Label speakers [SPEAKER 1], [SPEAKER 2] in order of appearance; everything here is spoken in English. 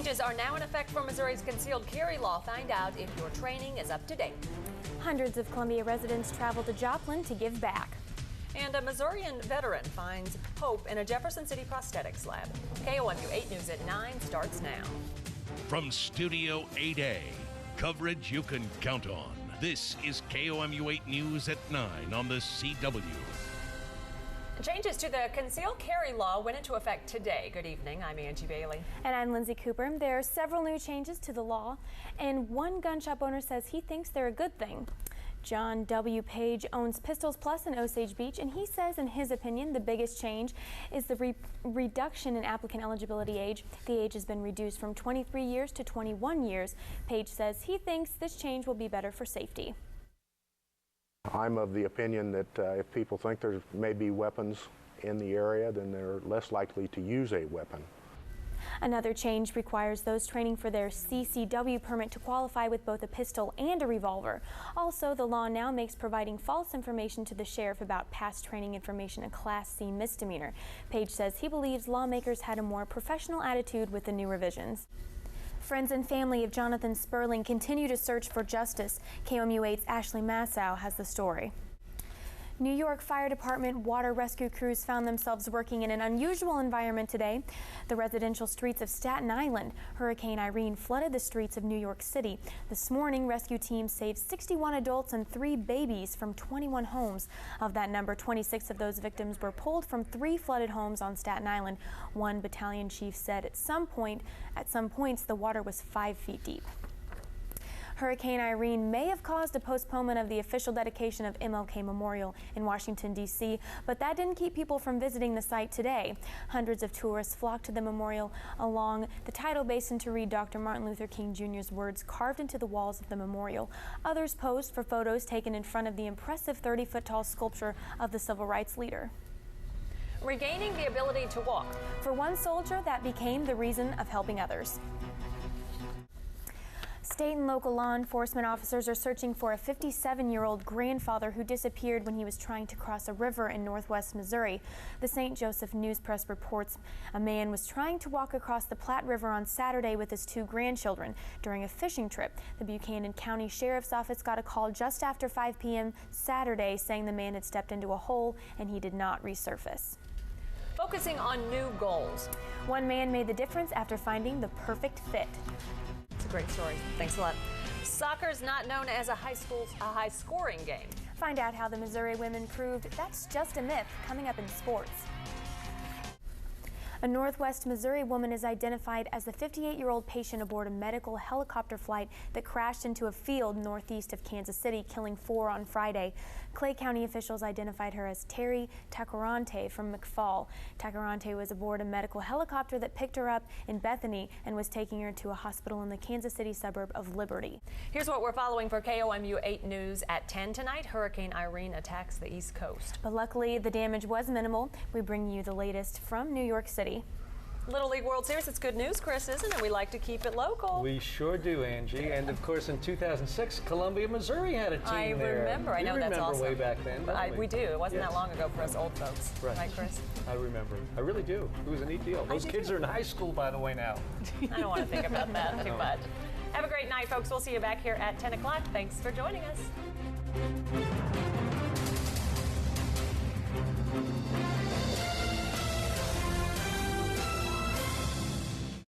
[SPEAKER 1] Changes are now in effect for Missouri's concealed carry law. Find out if your training is up to date.
[SPEAKER 2] Hundreds of Columbia residents travel to Joplin to give back.
[SPEAKER 1] And a Missourian veteran finds hope in a Jefferson City prosthetics lab. KOMU 8 News at 9 starts now.
[SPEAKER 3] From Studio 8A, coverage you can count on. This is KOMU 8 News at 9 on the CW.
[SPEAKER 1] Changes to the concealed carry law went into effect today. Good evening. I'm Angie Bailey.
[SPEAKER 2] And I'm Lindsay Cooper. There are several new changes to the law, and one gun shop owner says he thinks they're a good thing. John W. Page owns Pistols Plus in Osage Beach, and he says, in his opinion, the biggest change is the reduction in applicant eligibility age. The age has been reduced from 23 years to 21 years. Page says he thinks this change will be better for safety.
[SPEAKER 4] I'm of the opinion that if people think there may be weapons in the area, then they're less likely to use a weapon.
[SPEAKER 2] Another change requires those training for their CCW permit to qualify with both a pistol and a revolver. Also, the law now makes providing false information to the sheriff about past training information a Class C misdemeanor. Page says he believes lawmakers had a more professional attitude with the new revisions. Friends and family of Jonathan Sperling continue to search for justice. KOMU 8's Ashley Massow has the story. New York Fire Department water rescue crews found themselves working in an unusual environment today. The residential streets of Staten Island. Hurricane Irene flooded the streets of New York City. This morning, rescue teams saved 61 adults and 3 babies from 21 homes. Of that number, 26 of those victims were pulled from 3 flooded homes on Staten Island. One battalion chief said at some points, the water was 5 feet deep. Hurricane Irene may have caused a postponement of the official dedication of MLK Memorial in Washington, D.C., but that didn't keep people from visiting the site today. Hundreds of tourists flocked to the memorial along the tidal basin to read Dr. Martin Luther King Jr.'s words carved into the walls of the memorial. Others posed for photos taken in front of the impressive 30-foot-tall sculpture of the civil rights leader.
[SPEAKER 1] Regaining the ability to walk.
[SPEAKER 2] For one soldier, that became the reason of helping others. State and local law enforcement officers are searching for a 57-year-old grandfather who disappeared when he was trying to cross a river in northwest Missouri. The St. Joseph News Press reports a man was trying to walk across the Platte River on Saturday with his 2 grandchildren during a fishing trip. The Buchanan County Sheriff's Office got a call just after 5 p.m. Saturday saying the man had stepped into a hole and he did not resurface.
[SPEAKER 1] Focusing on new goals.
[SPEAKER 2] One man made the difference after finding the perfect fit.
[SPEAKER 1] It's a great story. Thanks a lot. Soccer's not known as a high-scoring game.
[SPEAKER 2] Find out how the Missouri women proved that's just a myth coming up in sports. A Northwest Missouri woman is identified as the 58-year-old patient aboard a medical helicopter flight that crashed into a field northeast of Kansas City, killing 4 on Friday. Clay County officials identified her as Terry Tacarante from McFall. Tacarante was aboard a medical helicopter that picked her up in Bethany and was taking her to a hospital in the Kansas City suburb of Liberty.
[SPEAKER 1] Here's what we're following for KOMU 8 News at 10 tonight. Hurricane Irene attacks the East Coast.
[SPEAKER 2] But luckily, the damage was minimal. We bring you the latest from New York City.
[SPEAKER 1] Little League World Series, it's good news, Chris, isn't it? We like to keep it local.
[SPEAKER 5] We sure do, Angie. And of course, in 2006, Columbia, Missouri had a team there.
[SPEAKER 1] Remember. I know that's awesome.
[SPEAKER 5] We remember way back then.
[SPEAKER 1] We do. It wasn't that long ago for us old folks. Right, Chris?
[SPEAKER 5] I remember. I really do. It was a neat deal. Those kids are in high school, by the way, now.
[SPEAKER 1] I don't want to think about that too much. Have a great night, folks. We'll see you back here at 10 o'clock. Thanks for joining us.